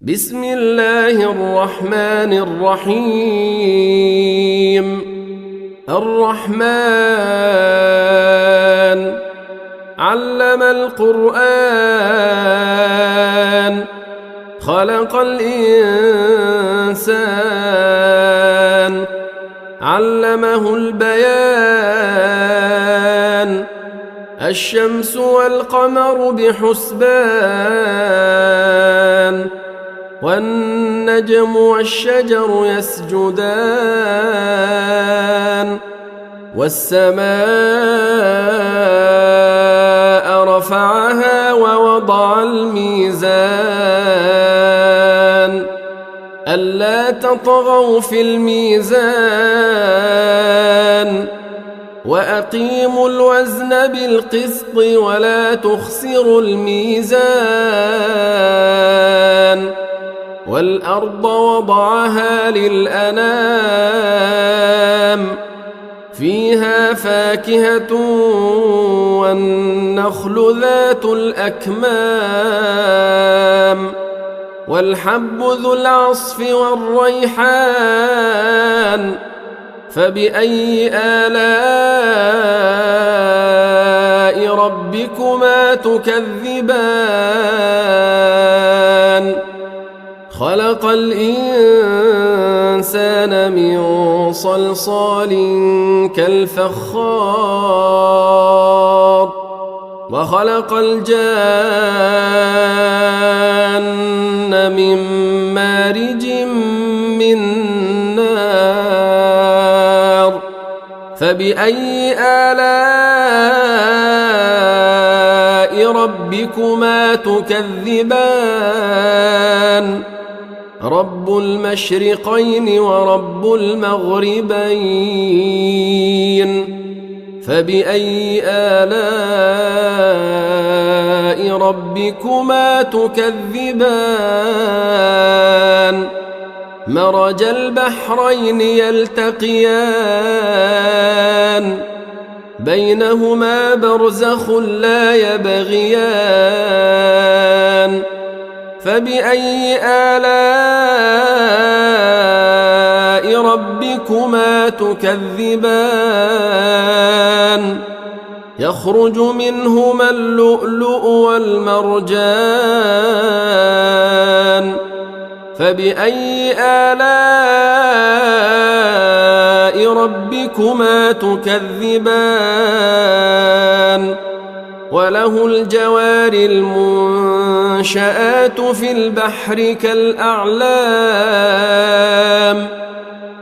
بسم الله الرحمن الرحيم. الرحمن علم القرآن، خلق الإنسان، علمه البيان. الشمس والقمر بحسبان، والنجم والشجر يسجدان. والسماء رفعها ووضع الميزان، ألا تطغوا في الميزان، وأقيموا الوزن بالقسط ولا تخسروا الميزان. والأرض وضعها للأنام، فيها فاكهة والنخل ذات الأكمام، والحب ذو العصف والريحان. فبأي آلاء ربكما تكذبان؟ خلق الإنسان من صلصال كالفخار، وخلق الجان من مارج من نار. فبأي آلاء ربكما تكذبان؟ رب المشرقين ورب المغربين. فبأي آلاء ربكما تكذبان؟ مرج البحرين يلتقيان، بينهما برزخ لا يبغيان. فبأي آلاء ربكما تكذبان؟ يخرج منهما اللؤلؤ والمرجان. فبأي آلاء ربكما تكذبان؟ وله الجوار المنشآت في البحر كالأعلام.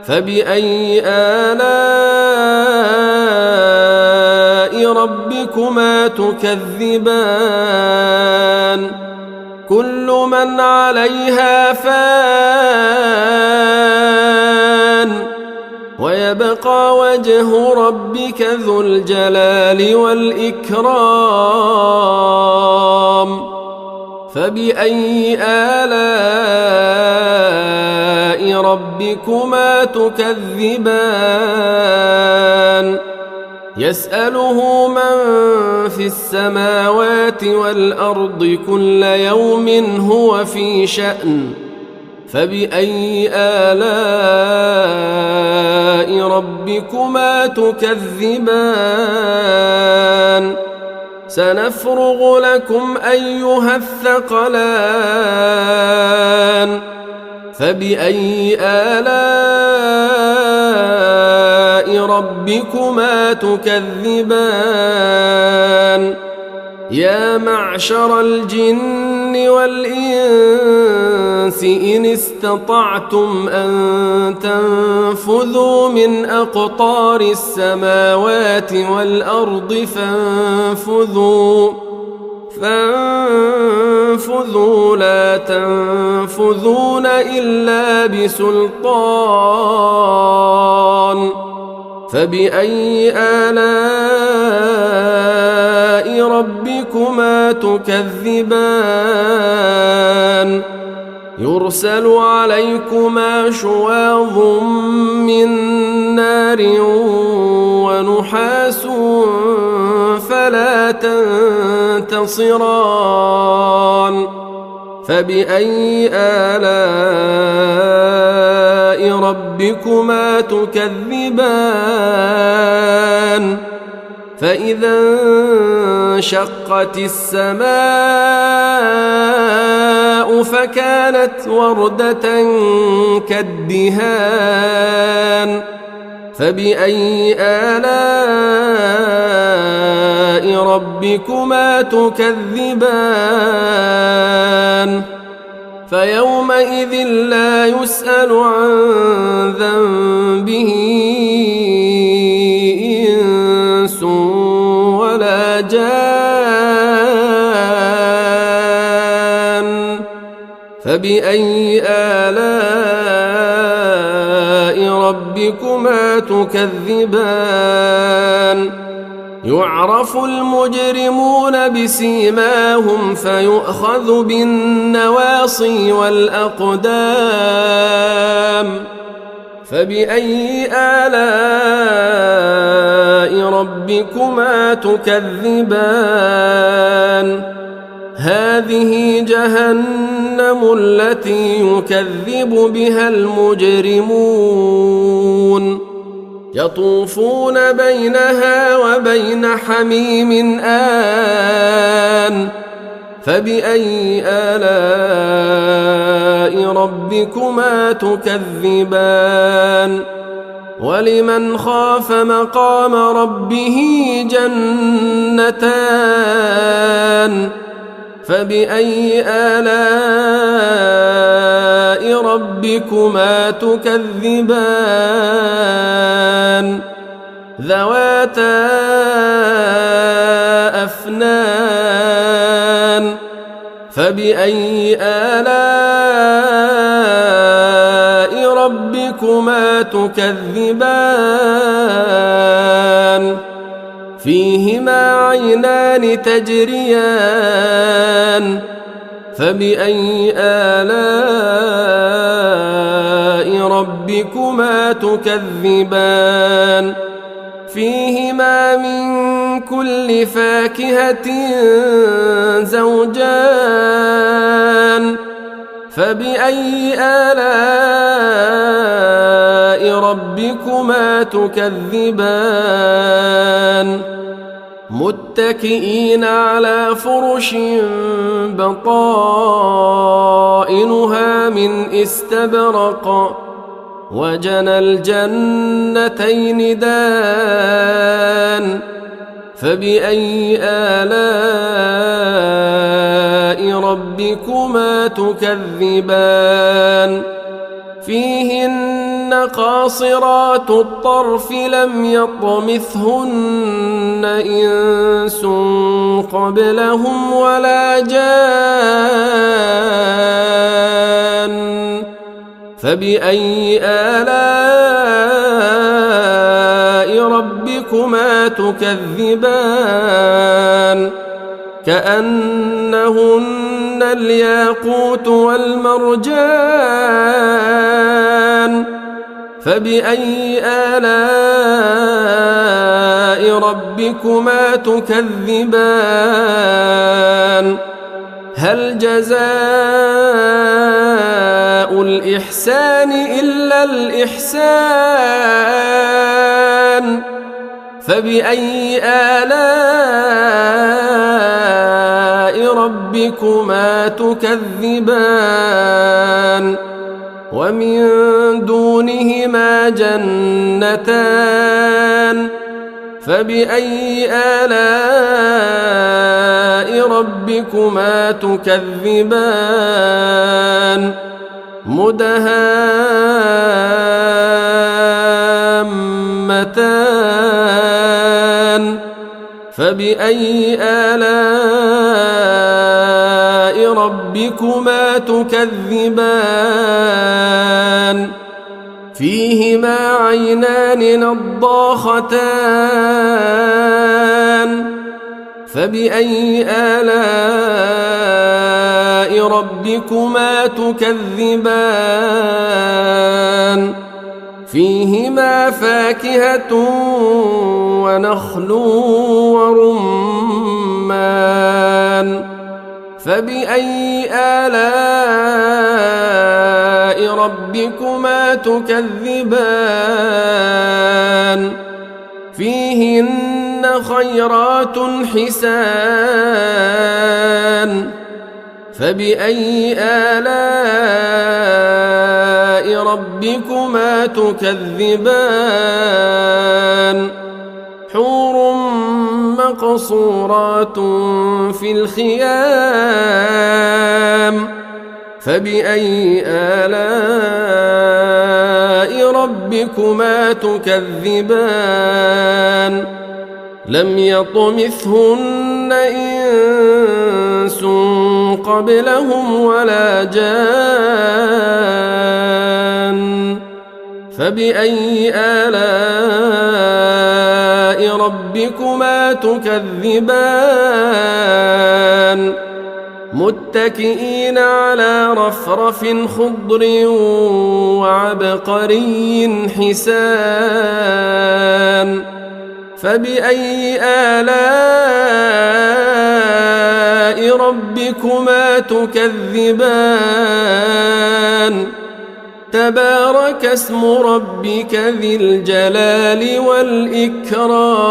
فبأي آلاء ربكما تكذبان؟ كل من عليها فان، ويبقى وجه ربك ذو الجلال والإكرام. فبأي آلاء ربكما تكذبان؟ يسأله من في السماوات والأرض كل يوم هو في شأن. فبأي آلاء ربكما تكذبان؟ سنفرغ لكم أيها الثقلان. فبأي آلاء ربكما تكذبان؟ يا معشر الجن والإنس إن استطعتم أن تنفذوا من أقطار السماوات والأرض فانفذوا لا تنفذون إلا بسلطان. فبأي آلاء ربكما تكذبان؟ يرسل عليكما شواظ من نار ونحاس فلا تنتصران. فبأي آلاء ربكما تكذبان فإذا انشقت السماء فكانت وردة كالدهان فبأي آلاء ربكما تكذبان فيومئذ لا يسأل عن ذنبه إنس ولا جان فبأي آلاء ربكما تكذبان يعرف المجرمون بسيماهم فيؤخذ بالنواصي والأقدام فبأي آلاء ربكما تكذبان هذه جهنم التي يكذب بها المجرمون يطوفون بينها وبين حميم آن فبأي آلاء ربكما تكذبان ولمن خاف مقام ربه جنتان فبأي آلاء ربكما تكذبان ذواتا أفنان فبأي آلاء ربكما تكذبان فيهما عينان تجريان فبأي آلاء ربكما تكذبان فيهما من كل فاكهة زوجان فبأي آلاء ربكما تكذبان متكئين على فرش بطائنها من استبرق وجنى الجنتين دان فبأي آلاء ربكما تكذبان فيهن قاصرات الطرف لم يطمثهن إنس قبلهم ولا جان فبأي آلاء ربكما تكذبان كأنهن الياقوت والمرجان فبأي آلاء ربكما تكذبان هل جزاء الإحسان إلا الإحسان فبأي آلاء ربكما تكذبان ومن دونهما جنتان فبأي آلاء ربكما تكذبان مدهامتان فبأي آلاء ربكما تكذبان فيهما عينان نضاختان فبأي آلاء ربكما تكذبان فيهما فاكهة ونخل ورمان فبأي آلاء ربكما تكذبان فيهن خيرات حسان فبأي آلاء ربكما تكذبان حور مقصورات في الخيام فبأي آلاء ربكما تكذبان لم يطمثهن إنس قبلهم ولا جان فبأي آلاء ربكما تكذبان متكئين على رفرف خضر وعبقري حسان فبأي آلاء ربكما تكذبان تبارك اسم ربك ذي الجلال والإكرام